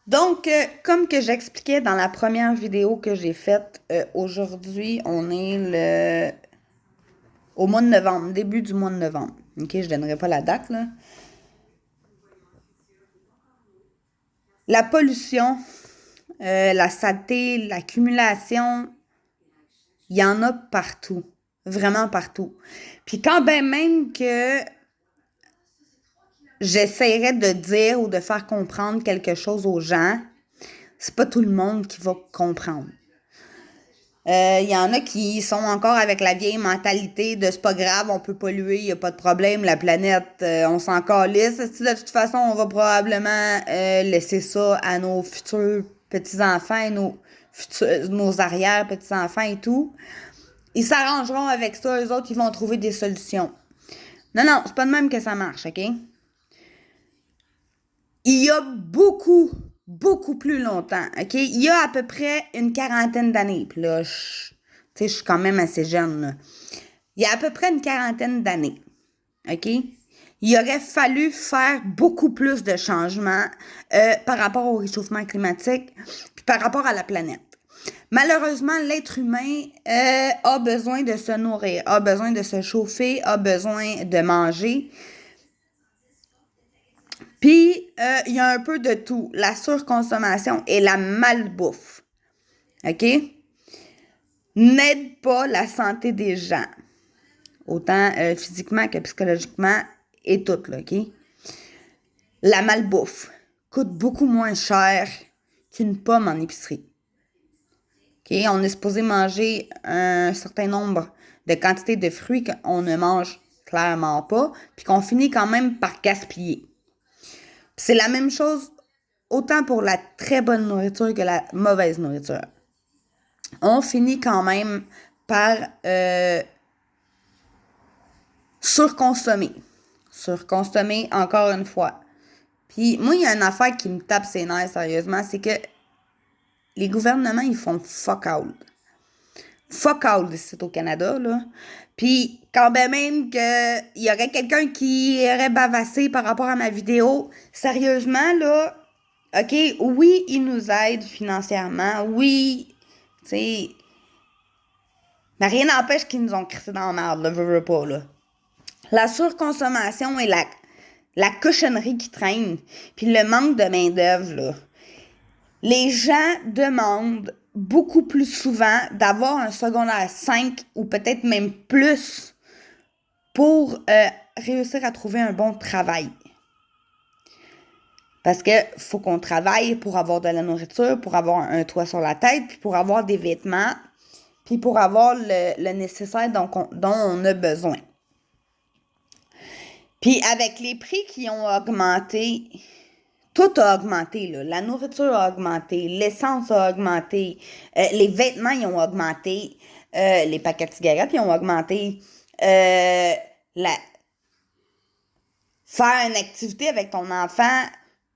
Donc, comme que j'expliquais dans la première vidéo que j'ai faite, aujourd'hui, on est au mois de novembre, début du mois de novembre. OK, je donnerai pas la date, là. La pollution, la saleté, l'accumulation, il y en a partout. Vraiment partout. Puis quand ben même que j'essaierais de dire ou de faire comprendre quelque chose aux gens, c'est pas tout le monde qui va comprendre. Il y en a qui sont encore avec la vieille mentalité de c'est pas grave, on peut polluer, il n'y a pas de problème, la planète, on s'en calisse. De toute façon, on va probablement laisser ça à nos futurs petits-enfants et nos arrière-petits-enfants et tout. Ils s'arrangeront avec ça, eux autres, ils vont trouver des solutions. Non, non, c'est pas de même que ça marche, OK? Il y a beaucoup plus longtemps, OK? Il y a à peu près une quarantaine d'années. Puis là, je suis quand même assez jeune, là. Il y a à peu près une quarantaine d'années, OK? Il aurait fallu faire beaucoup plus de changements par rapport au réchauffement climatique puis par rapport à la planète. Malheureusement, l'être humain a besoin de se nourrir, a besoin de se chauffer, a besoin de manger. Puis, il y a un peu de tout. La surconsommation et la malbouffe. OK? N'aide pas la santé des gens. Autant physiquement que psychologiquement et tout, là, OK? La malbouffe coûte beaucoup moins cher qu'une pomme en épicerie. OK? On est supposé manger un certain nombre de quantités de fruits qu'on ne mange clairement pas, puis qu'on finit quand même par gaspiller. C'est la même chose autant pour la très bonne nourriture que la mauvaise nourriture. On finit quand même par surconsommer. Surconsommer encore une fois. Puis moi, il y a une affaire qui me tape ses nerfs sérieusement, c'est que les gouvernements, ils font fuck all. Fuck all ici au Canada, là. Puis quand ben même qu'il y aurait quelqu'un qui aurait bavassé par rapport à ma vidéo, sérieusement, là, OK, oui, ils nous aident financièrement, oui, tu sais, mais rien n'empêche qu'ils nous ont crissé dans la merde, là, veux pas, là. La surconsommation et la cochonnerie qui traîne, puis le manque de main-d'œuvre, là. Les gens demandent beaucoup plus souvent d'avoir un secondaire 5 ou peut-être même plus pour réussir à trouver un bon travail. Parce que faut qu'on travaille pour avoir de la nourriture, pour avoir un toit sur la tête, puis pour avoir des vêtements, puis pour avoir le nécessaire dont on a besoin. Puis avec les prix qui ont augmenté, tout a augmenté, là. La nourriture a augmenté, l'essence a augmenté, les vêtements ils ont augmenté, les paquets de cigarettes ils ont augmenté, la... faire une activité avec ton enfant,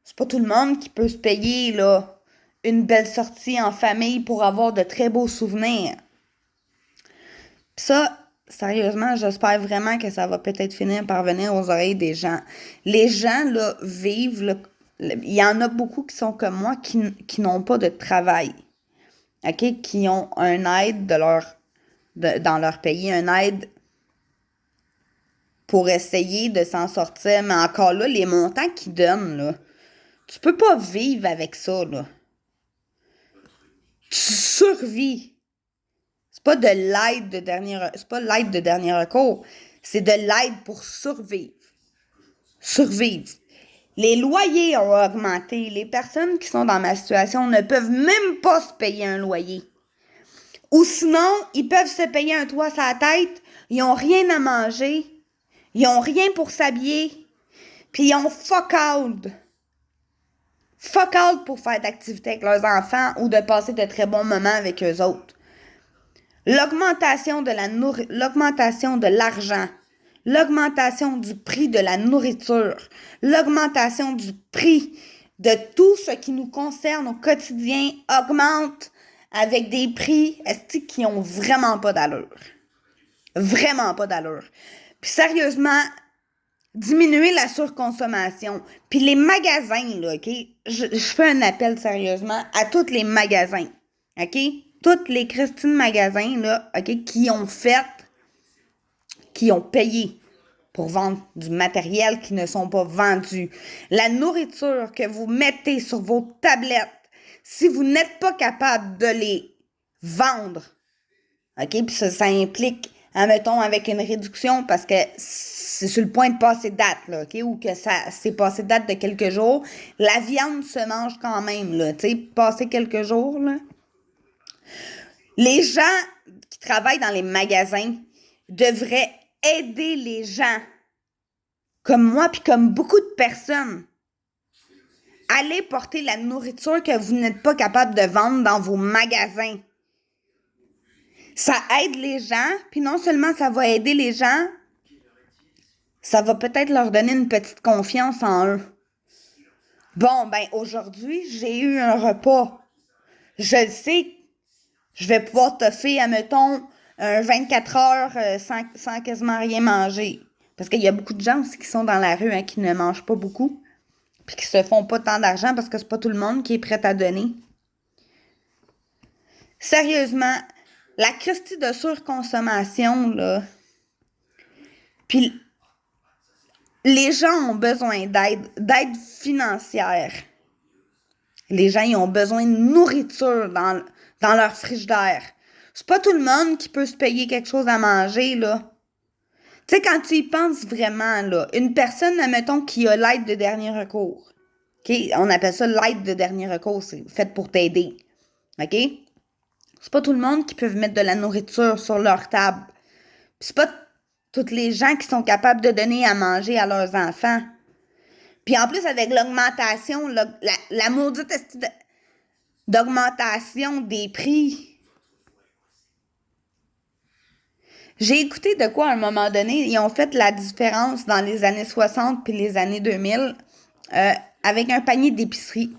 c'est pas tout le monde qui peut se payer là, une belle sortie en famille pour avoir de très beaux souvenirs. Pis ça, sérieusement, j'espère vraiment que ça va peut-être finir par venir aux oreilles des gens. Les gens, là, vivent, là, il y en a beaucoup qui sont comme moi qui n'ont pas de travail, OK? Qui ont un aide dans leur pays, un aide pour essayer de s'en sortir. Mais encore là, les montants qu'ils donnent, là, tu peux pas vivre avec ça, là. Tu survis. C'est pas l'aide de dernier recours. C'est de l'aide pour survivre. Survivre. Les loyers ont augmenté. Les personnes qui sont dans ma situation ne peuvent même pas se payer un loyer. Ou sinon, ils peuvent se payer un toit sur la tête. Ils ont rien à manger. Ils ont rien pour s'habiller. Puis ils ont fuck out. Fuck out pour faire d'activités avec leurs enfants ou de passer de très bons moments avec eux autres. L'augmentation de l'argent, l'augmentation du prix de la nourriture, l'augmentation du prix de tout ce qui nous concerne au quotidien augmente avec des prix qui ont vraiment pas d'allure. Vraiment pas d'allure. Puis sérieusement, Diminuer la surconsommation. Puis les magasins, là, OK? Je fais un appel sérieusement à tous les magasins, OK? Toutes les Christine magasins, là, OK, qui ont payé pour vendre du matériel qui ne sont pas vendus. La nourriture que vous mettez sur vos tablettes, si vous n'êtes pas capable de les vendre, OK? Puis ça implique, admettons, avec une réduction parce que c'est sur le point de passer date, là, OK? Ou que ça c'est passé date de quelques jours. La viande se mange quand même, là, tu sais, passer quelques jours, là. Les gens qui travaillent dans les magasins devraient aider les gens comme moi puis comme beaucoup de personnes. Allez porter la nourriture que vous n'êtes pas capable de vendre dans vos magasins. Ça aide les gens, puis non seulement ça va aider les gens, ça va peut-être leur donner une petite confiance en eux. Bon, ben aujourd'hui, j'ai eu un repas. Je le sais, je vais pouvoir te faire, admettons, un 24 heures sans quasiment rien manger. Parce qu'il y a beaucoup de gens aussi qui sont dans la rue, hein, qui ne mangent pas beaucoup, puis qui se font pas tant d'argent parce que c'est pas tout le monde qui est prêt à donner. Sérieusement, la Christie de surconsommation, là, puis les gens ont besoin d'aide financière. Les gens, ils ont besoin de nourriture dans leur frigidaire. C'est pas tout le monde qui peut se payer quelque chose à manger, là. Tu sais, quand tu y penses vraiment, là, une personne, admettons, qui a l'aide de dernier recours. OK? On appelle ça l'aide de dernier recours, c'est fait pour t'aider. OK? C'est pas tout le monde qui peut mettre de la nourriture sur leur table. Puis c'est pas tous les gens qui sont capables de donner à manger à leurs enfants. Puis en plus, avec l'augmentation, la maudite d'augmentation des prix. J'ai écouté de quoi à un moment donné, ils ont fait la différence dans les années 60 puis les années 2000 avec un panier d'épicerie.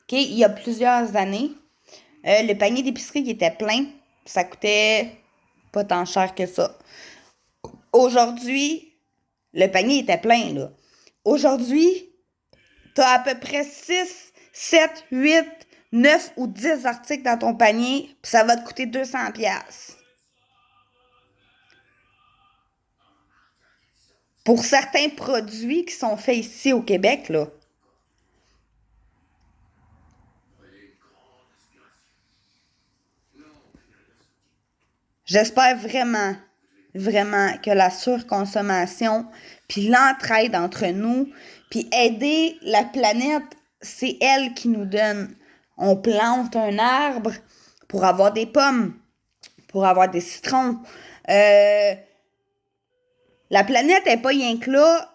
OK, il y a plusieurs années, le panier d'épicerie qui était plein, ça coûtait pas tant cher que ça. Aujourd'hui, le panier était plein, là. Aujourd'hui, t'as à peu près 6, 7, 8, 9 ou 10 articles dans ton panier, puis ça va te coûter 200$. Pour certains produits qui sont faits ici au Québec, là. J'espère vraiment, vraiment que la surconsommation, puis l'entraide entre nous, puis aider la planète, c'est elle qui nous donne. On plante un arbre pour avoir des pommes, pour avoir des citrons. La planète n'est pas rien que là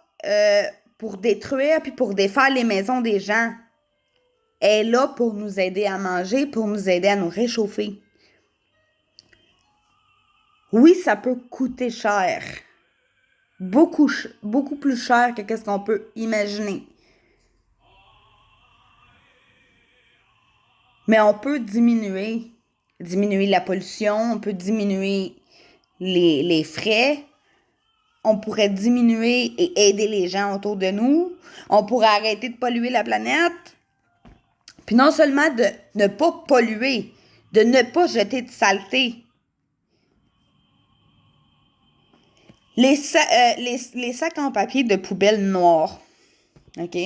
pour détruire puis pour défaire les maisons des gens. Elle est là pour nous aider à manger, pour nous aider à nous réchauffer. Oui, ça peut coûter cher. Beaucoup, beaucoup plus cher que ce qu'on peut imaginer. Mais on peut diminuer la pollution, on peut diminuer les frais, on pourrait diminuer et aider les gens autour de nous, on pourrait arrêter de polluer la planète, puis non seulement de ne pas polluer, de ne pas jeter de saleté. Les sacs en papier de poubelle noire, OK?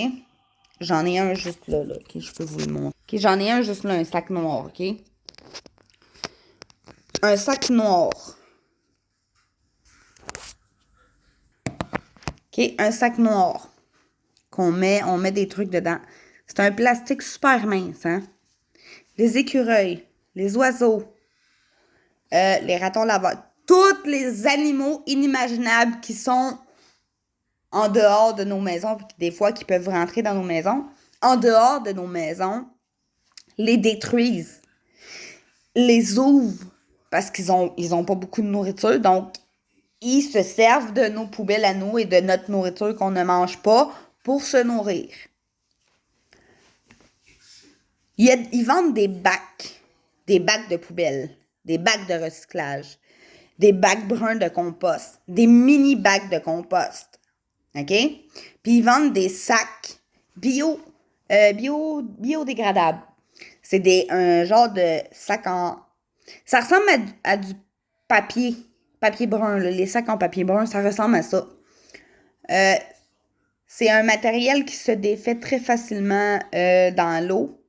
J'en ai un juste là, OK? Je peux vous le montrer. OK, j'en ai un juste là, un sac noir, OK? Un sac noir. OK? Un sac noir on met des trucs dedans. C'est un plastique super mince, hein? Les écureuils, les oiseaux, les ratons laveurs, tous les animaux inimaginables qui sont en dehors de nos maisons, puis des fois qui peuvent rentrer dans nos maisons, en dehors de nos maisons, les détruisent, les ouvrent parce qu'ils ont pas beaucoup de nourriture, donc ils se servent de nos poubelles à nous et de notre nourriture qu'on ne mange pas pour se nourrir. Ils vendent des bacs de poubelle, des bacs de recyclage, des bacs bruns de compost, des mini bacs de compost. OK? Puis ils vendent des sacs biodégradables. C'est un genre de sac en... Ça ressemble à du papier brun, là. Les sacs en papier brun, ça ressemble à ça. C'est un matériel qui se défait très facilement dans l'eau,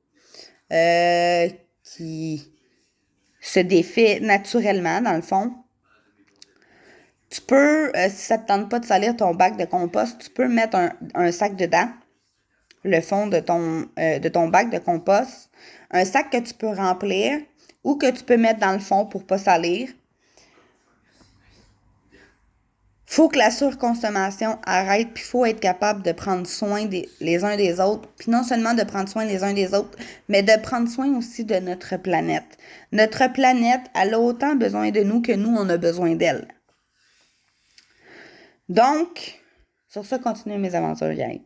qui se défait naturellement, dans le fond. Tu peux, si ça ne te tente pas de salir ton bac de compost, tu peux mettre un sac dedans, le fond de ton bac de compost, un sac que tu peux remplir ou que tu peux mettre dans le fond pour ne pas salir. Faut que la surconsommation arrête, puis il faut être capable de prendre soin les uns des autres, puis non seulement de prendre soin les uns des autres, mais de prendre soin aussi de notre planète. Notre planète, elle a autant besoin de nous que nous, on a besoin d'elle. Donc, sur ça, continuez mes aventures, gang.